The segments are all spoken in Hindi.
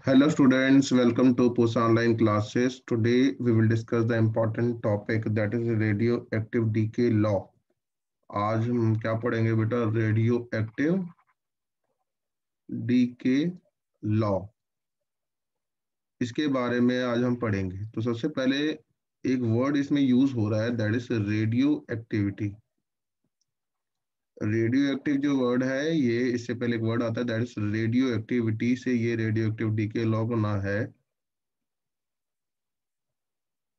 Hello students, welcome to PUSA online classes. Today we will discuss the important topic that is radioactive decay law. आज हम क्या पढ़ेंगे बेटा? रेडियो एक्टिव डीके लॉ, इसके बारे में आज हम पढ़ेंगे। तो सबसे पहले एक वर्ड इसमें यूज हो रहा है, that is radio activity. Radio active जो वर्ड है, ये इससे पहले एक वर्ड आता है दैट इज रेडियो एक्टिविटी, से ये रेडियो एक्टिव डीके लॉ बना है।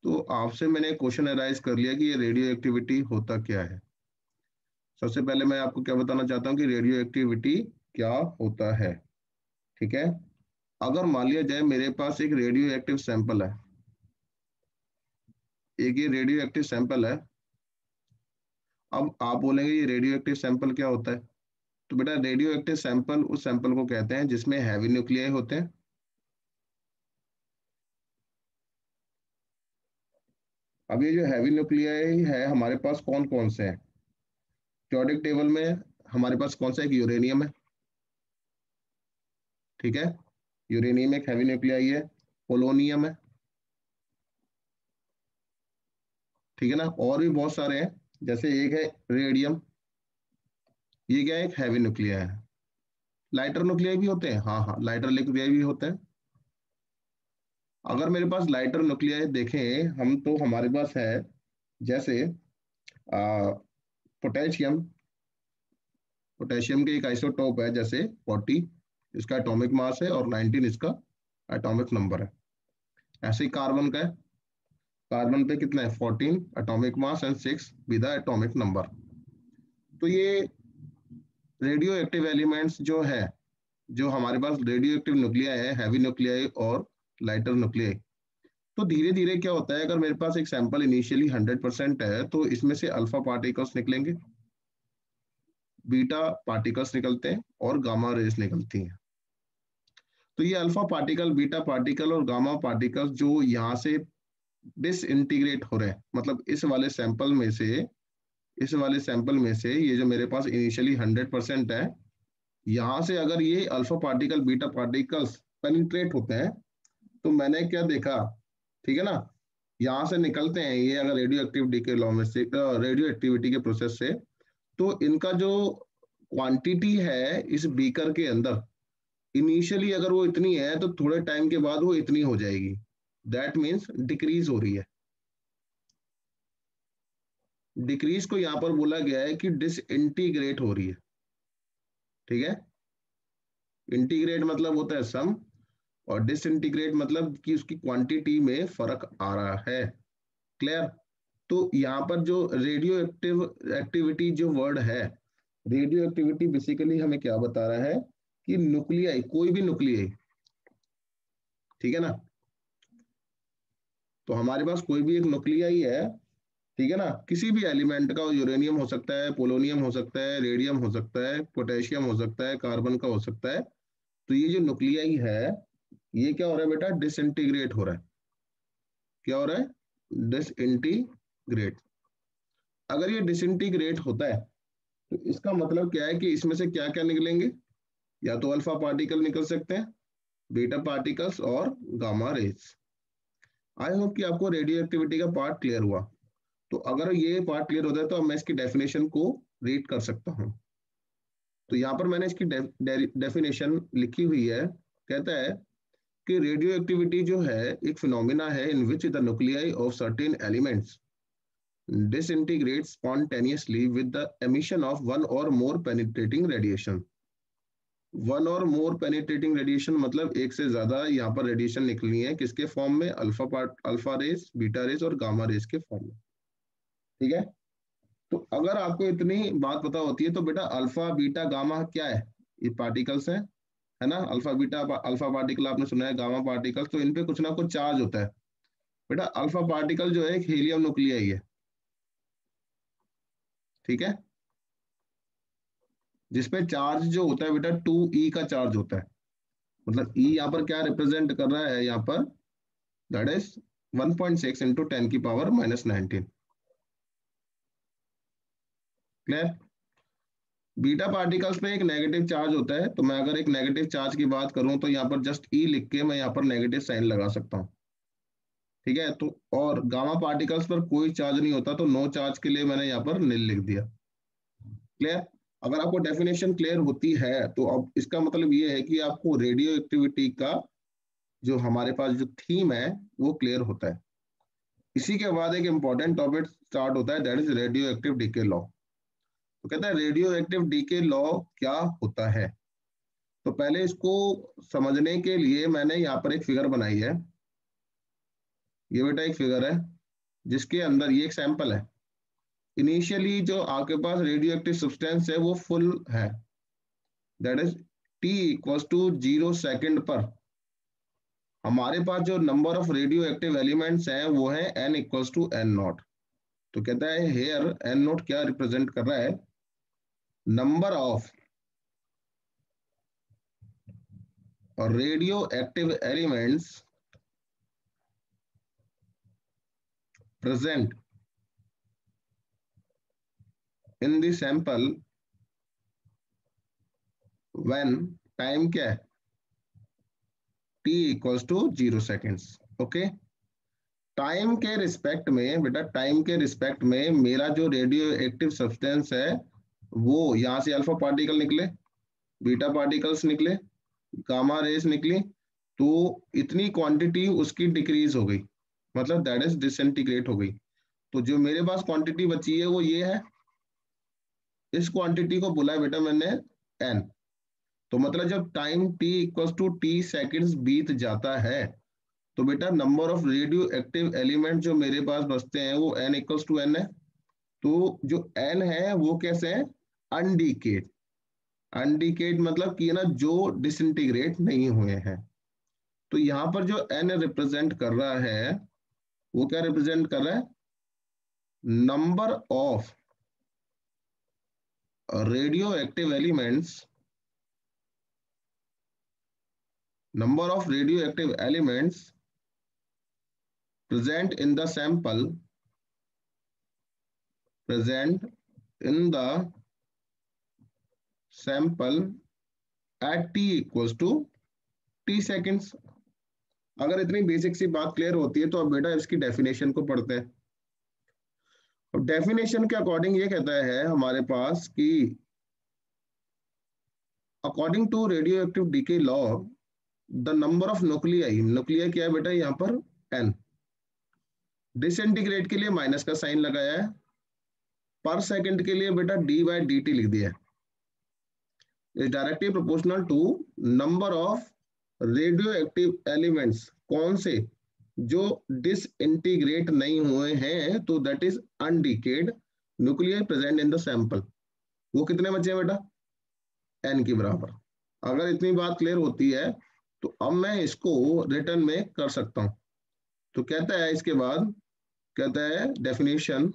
तो आपसे मैंने क्वेश्चन अराइज कर लिया कि ये रेडियो एक्टिविटी होता क्या है। सबसे पहले मैं आपको क्या बताना चाहता हूँ कि रेडियो एक्टिविटी क्या होता है। ठीक है, अगर मान लिया जाए मेरे पास एक रेडियो एक्टिव सैंपल है, एक ये रेडियो एक्टिव सैंपल है। अब आप बोलेंगे ये रेडियो एक्टिव सैंपल क्या होता है? तो बेटा रेडियो एक्टिव सैंपल उस सैंपल को कहते हैं जिसमें हैवी न्यूक्लियाई होते हैं। अब ये जो हैवी न्यूक्लियाई है हमारे पास कौन कौन से हैं? periodic टेबल में हमारे पास कौन सा? एक यूरेनियम है, ठीक है, यूरेनियम एक हैवी न्यूक्लियाई है। पोलोनियम है, ठीक है ना, और भी बहुत सारे हैं। जैसे एक है रेडियम, ये क्या है? एक हैवी न्यूक्लियाई है। लाइटर न्यूक्लियाई भी होते हैं, हाँ हाँ, लाइटर न्यूक्लियाई भी होते हैं। अगर मेरे पास लाइटर न्यूक्लियाई देखें हम, तो हमारे पास है जैसे पोटेशियम। पोटेशियम के एक आइसोटोप है जैसे 40, इसका एटॉमिक मास है, और 19 इसका एटॉमिक नंबर है। ऐसे ही कार्बन का है, कार्बन पे कितना है? 14 atomic mass and 6 with the atomic number. तो ये रेडियो एक्टिव एलिमेंट्स जो है, जो हमारे पास रेडियो एक्टिव न्यूक्लियाई है, हैवी न्यूक्लियाई और लाइटर न्यूक्लियाई। तो धीरे धीरे क्या होता है, अगर मेरे पास एक सैंपल इनिशियली 100% है तो इसमें से अल्फा पार्टिकल्स निकलेंगे, बीटा पार्टिकल्स निकलते हैं, और गामा रेज निकलती हैं। तो ये अल्फा पार्टिकल, बीटा पार्टिकल और गामा पार्टिकल्स जो यहाँ से डिसइंटीग्रेट हो रहे हैं, मतलब इस वाले सैंपल में से ये जो मेरे पास इनिशियली 100% है, यहाँ से अगर ये alpha particle beta particles penetrate होते हैं, तो मैंने क्या देखा, ठीक है ना, यहाँ से निकलते हैं ये, अगर रेडियो एक्टिव डीके लॉ में से, रेडियो एक्टिविटी के प्रोसेस से, तो इनका जो क्वांटिटी है इस बीकर के अंदर, इनिशियली अगर वो इतनी है तो थोड़े टाइम के बाद वो इतनी हो जाएगी। दैट मीन्स डिक्रीज हो रही है। डिक्रीज को यहाँ पर बोला गया है कि डिसइंटीग्रेट हो रही है। ठीक है, इंटीग्रेट मतलब होता है सम, और डिसइंटीग्रेट मतलब कि उसकी क्वांटिटी में फर्क आ रहा है। क्लियर? तो यहाँ पर जो रेडियो एक्टिव एक्टिविटी जो वर्ड है, रेडियो एक्टिविटी बेसिकली हमें क्या बता रहा है कि न्यूक्लियाई, कोई भी न्यूक्लियाई, ठीक है ना, तो हमारे पास कोई भी एक न्यूक्लियाई है, ठीक है ना, किसी भी एलिमेंट का, यूरेनियम हो सकता है, पोलोनियम हो सकता है, रेडियम हो सकता है, पोटेशियम हो सकता है, कार्बन का हो सकता है। तो ये जो न्यूक्लियाई है, ये क्या हो रहा है बेटा? डिसइंटीग्रेट हो रहा है। क्या हो रहा है? डिसइंटीग्रेट। अगर ये डिसइंटीग्रेट होता है तो इसका मतलब क्या है कि इसमें से क्या क्या निकलेंगे? या तो अल्फा पार्टिकल निकल सकते हैं, बीटा पार्टिकल्स और गामा रेज। आई होप कि आपको रेडियो एक्टिविटी का पार्ट क्लियर हुआ। तो अगर ये पार्ट क्लियर होता है तो अब मैं इसकी डेफिनेशन को रीड कर सकता हूँ। तो यहाँ पर मैंने इसकी डेफिनेशन लिखी हुई है। कहता है कि रेडियो एक्टिविटी जो है एक फिनोमिना है in which the nuclei of certain elements disintegrate spontaneously with the emission of one or more penetrating radiation। One और मोर पेनिट्रेटिंग रेडिएशन मतलब एक से ज्यादा यहाँ पर रेडिएशन निकलनी है, किसके फॉर्म में? अल्फा रेस, बीटा रेस और गामा रेस के फॉर्म में। ठीक है, तो अगर आपको इतनी बात पता होती है तो बेटा अल्फा बीटा गामा क्या है? ये पार्टिकल्स है ना। अल्फा बीटा, अल्फा पार्टिकल आपने सुना है, गामा पार्टिकल, तो इन पे कुछ ना कुछ चार्ज होता है। बेटा अल्फा पार्टिकल जो है एक हीलियम न्यूक्लियाई है, ठीक है, जिसपे चार्ज जो होता है बेटा 2e का चार्ज होता है। मतलब e यहाँ पर क्या रिप्रेजेंट कर रहा है? यहाँ पर that is 1.6 into 10⁻⁻19। Clear? Beta particles में एक नेगेटिव चार्ज होता है, तो मैं अगर एक नेगेटिव चार्ज की बात करूं तो यहाँ पर जस्ट ई लिख के मैं यहाँ पर नेगेटिव साइन लगा सकता हूँ, ठीक है। तो और गामा पार्टिकल्स पर कोई चार्ज नहीं होता, तो नो चार्ज के लिए मैंने यहाँ पर नील लिख दिया। क्लियर? अगर आपको डेफिनेशन क्लियर होती है तो अब इसका मतलब ये है कि आपको रेडियो एक्टिविटी का जो हमारे पास जो थीम है वो क्लियर होता है। इसी के बाद एक इंपॉर्टेंट टॉपिक स्टार्ट होता है, that is radioactive decay law. तो कहता है रेडियो एक्टिव डीके लॉ क्या होता है। तो पहले इसको समझने के लिए मैंने यहाँ पर एक फिगर बनाई है। ये बेटा एक फिगर है जिसके अंदर ये एक सैंपल है। इनिशियली जो आपके पास रेडियो एक्टिव सब्सटेंस है वो फुल है, that is T equal to 0 second पर हमारे पास जो number of radioactive elements हैं वो है n equal to N naught. तो कहता है हेयर एन नॉट क्या रिप्रेजेंट कर रहा है, number of radioactive elements present in the sample when time क्या है, t equals to 0 seconds. Okay, time के रिस्पेक्ट में बेटा, टाइम के रिस्पेक्ट में मेरा जो रेडियो एक्टिव सब्सटेंस है वो यहाँ से अल्फा पार्टिकल निकले, बीटा पार्टिकल्स निकले, गामा रेस निकली, तो इतनी क्वांटिटी उसकी डिक्रीज हो गई, मतलब दैट इज डिसइंटीग्रेट हो गई। तो जो मेरे पास क्वांटिटी बची है वो ये है, इस क्वांटिटी को बोला है बेटा मैंने एन। तो मतलब जब time t equal to T seconds बीत जाता है तो बेटा number of radioactive element जो मेरे पास बचते हैं वो n इक्वल टू एन है। तो जो n है वो कैसे है, अनडीकेड। अनडीकेड मतलब कि ना जो डिसइंटीग्रेट नहीं हुए हैं। तो यहाँ पर जो n रिप्रेजेंट कर रहा है वो क्या रिप्रेजेंट कर रहा है, number of radioactive elements, number of radioactive elements present in the sample, present in the sample at t equals to t seconds। अगर इतनी बेसिक सी बात क्लियर होती है तो अब बेटा इसकी डेफिनेशन को पढ़ते हैं। और डेफिनेशन के अकॉर्डिंग ये कहता है हमारे पास कि according to radioactive decay law the number of nuclei, nuclei क्या है बेटा यहाँ पर n, डिसइंटीग्रेट के लिए माइनस का साइन लगाया है, पर सेकंड के लिए बेटा d बाई डी टी लिख दिया है, is directly proportional to number of radioactive elements, कौन से, जो डिसइंटीग्रेट नहीं हुए हैं, तो that is undecayed nuclear present in the sample. वो कितने बचे हैं बेटा, n के बराबर। अगर इतनी बात क्लियर होती है तो अब मैं इसको रिटर्न में कर सकता हूं। तो कहता है इसके बाद, कहता है डेफिनेशन,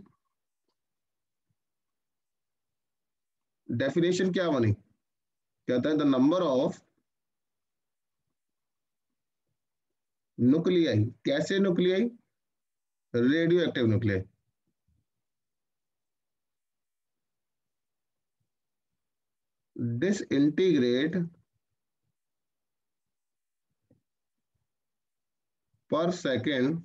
डेफिनेशन क्या बनी, कहता है द नंबर ऑफ न्यूक्लियाई, कैसे nuclei, radio active nuclei, disintegrate per second,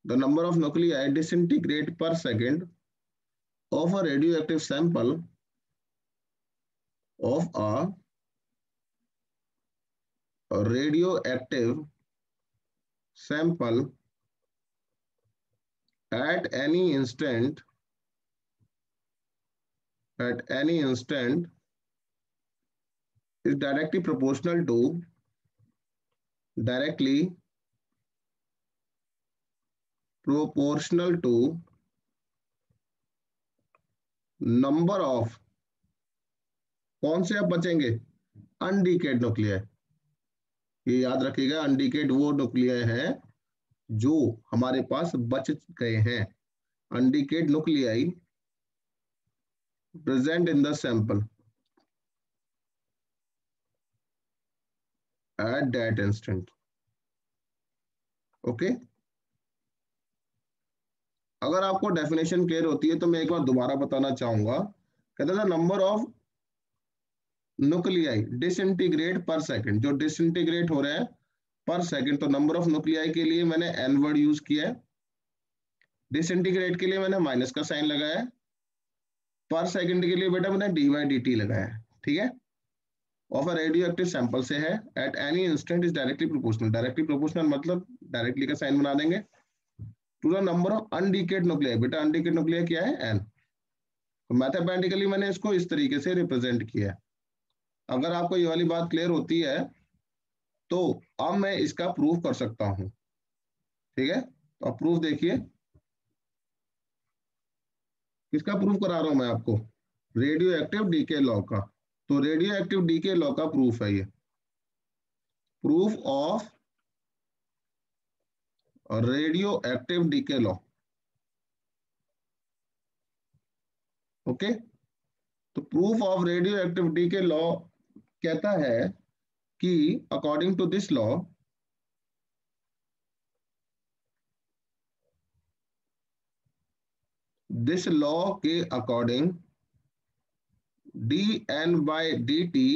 the number of nuclei disintegrate per second of a radioactive sample of a radioactive sample at any instant, at any instant is directly proportional to, directly proportional to number of, कौन से अब बचेंगे, अनडिकेड न्यूक्लियाई। ये याद रखिएगा, अनडिकेड वो न्यूक्लियाई है जो हमारे पास बच गए हैं, अनडिकेड nuclei present in the sample at that instant। okay, अगर आपको डेफिनेशन क्लियर होती है तो मैं एक बार दोबारा बताना चाहूंगा। कहता था नंबर ऑफ न्यूक्लियाई डिसइंटीग्रेट पर सेकंड, जो डिसइंटीग्रेट हो रहे हैं पर सेकंड, तो नंबर ऑफ न्यूक्लियाई के लिए मैंने एन वर्ड यूज किया है, डिसइंटीग्रेट के लिए मैंने माइनस का साइन लगाया है, पर सेकंड के लिए बेटा मैंने डी बाई डी टी लगाया है। ठीक है, of a radioactive sample से है, at any instant is directly proportional, directly proportional मतलब डायरेक्टली का साइन बना देंगे, to the number of undecayed nuclei, बेटा अनडीकेड न्यूक्लियाई क्या है, एन। तो मैथमेटिकली मैंने इसको इस तरीके से रिप्रेजेंट किया है। अगर आपको ये वाली बात क्लियर होती है तो अब मैं इसका प्रूफ कर सकता हूं। ठीक है, तो अब प्रूफ देखिए, किसका प्रूफ करा रहा हूं मैं आपको, रेडियो एक्टिव डीके लॉ का। तो रेडियो एक्टिव डीके लॉ का प्रूफ है ये, proof of radioactive decay law. Okay, तो proof of radioactive decay law कहता है कि according to this law, this law के according D N by D T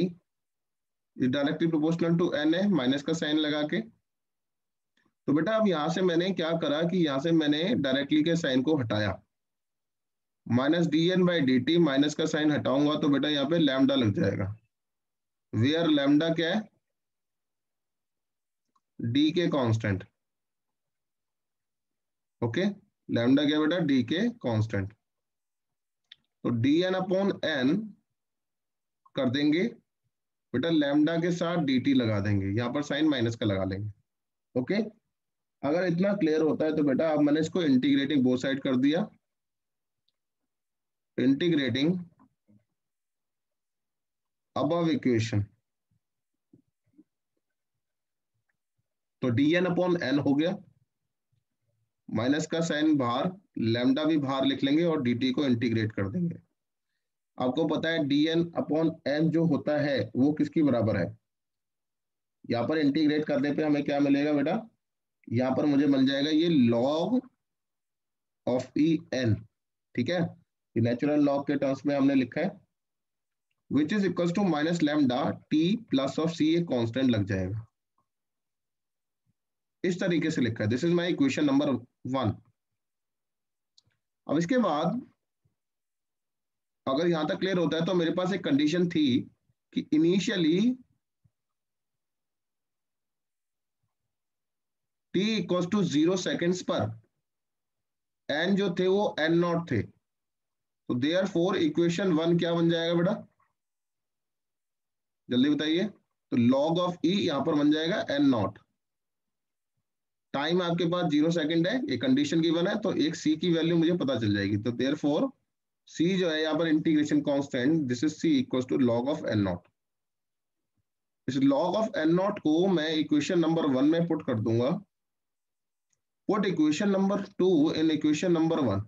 is directly proportional to N A, minus का साइन लगा के। तो बेटा अब यहां से मैंने क्या करा कि यहां से मैंने डायरेक्टली के साइन को हटाया, minus D N by D T, minus का साइन हटाऊंगा तो बेटा यहाँ पे लैम्डा लग जाएगा, वेयर लैम्डा क्या है, डी के कांस्टेंट। ओके, लैम्डा क्या बेटा, डी के कांस्टेंट। तो डी एन अपॉन एन कर देंगे बेटा, लैम्डा के साथ डी टी लगा देंगे, यहाँ पर साइन माइनस का लगा लेंगे। ओके, अगर इतना क्लियर होता है तो बेटा अब मैंने इसको इंटीग्रेटिंग बोथ साइड कर दिया, इंटीग्रेटिंग अबव इक्वेशन, तो डी एन अपॉन एन हो गया, माइनस का साइन बाहर, लैम्डा भी बाहर लिख लेंगे और डी टी को इंटीग्रेट कर देंगे। आपको पता है डी एन अपॉन एन जो होता है वो किसकी बराबर है, यहाँ पर इंटीग्रेट करने पे हमें क्या मिलेगा बेटा, यहाँ पर मुझे मिल जाएगा ये लॉग ऑफ ई एन। ठीक है, ये नेचुरल लॉग के टर्म्स में हमने लिखा है, which is equal to minus lambda T plus of C, ये कांस्टेंट लग जाएगा, इस तरीके से लिखा है। This is my equation number 1। अब इसके बाद अगर यहां तक क्लियर होता है तो मेरे पास एक कंडीशन थी कि initially t equal to 0 seconds पर n जो थे वो n नॉट थे, तो देयर फोर इक्वेशन 1 क्या बन जाएगा बेटा, जल्दी बताइए। तो लॉग ऑफ ई यहां पर बन जाएगा n नॉट, टाइम आपके पास 0 सेकेंड है, ये कंडीशन गिवन है, तो एक c की वैल्यू मुझे पता चल जाएगी। तो देयर फोर c जो है यहाँ पर integration constant, this is c equal to log of n naught. इस लॉग ऑफ n नॉट को मैं इक्वेशन नंबर 1 में पुट कर दूंगा, put equation number 2 in equation number 1।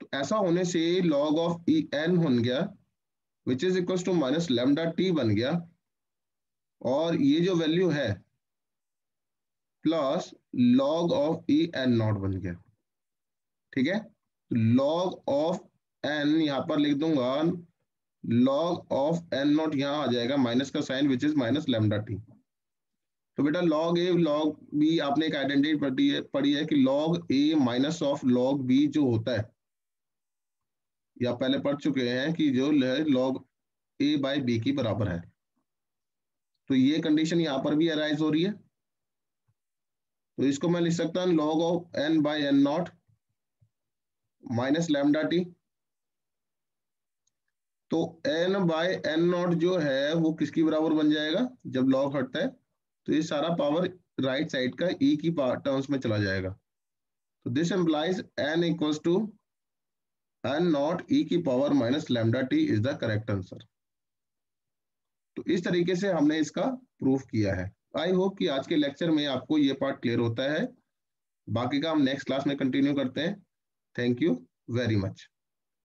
तो ऐसा होने से लॉग ऑफ ई एन बन गया, which is equal to minus lambda T बन गया, और ये जो वैल्यू है plus log of E N naught बन गया। ठीक है, लॉग ऑफ एन यहां पर लिख दूंगा, लॉग ऑफ एन नॉट यहां आ जाएगा माइनस का sign, which is minus lambda T. तो बेटा लॉग ए लॉग बी आपने एक आइडेंटिटी पढ़ी है कि log A minus of log B जो होता है, या पहले पढ़ चुके हैं कि जो लॉग ए बाई बी की बराबर है। तो ये कंडीशन यहां पर भी अराइज हो रही है, तो इसको मैं लिख सकता हूं log of N by N naught minus lambda T. तो एन बाय एन नॉट जो है वो किसकी बराबर बन जाएगा, जब लॉग हटता है तो ये सारा पावर राइट साइड का ई की टर्म्स में चला जाएगा। तो this implies N equals to N naught E की power minus lambda T is the correct answer. तो इस तरीके से हमने इसका प्रूफ किया है। आई होप कि आज के लेक्चर में आपको ये पार्ट क्लियर होता है, बाकी का हम नेक्स्ट क्लास में कंटिन्यू करते हैं। Thank you very much.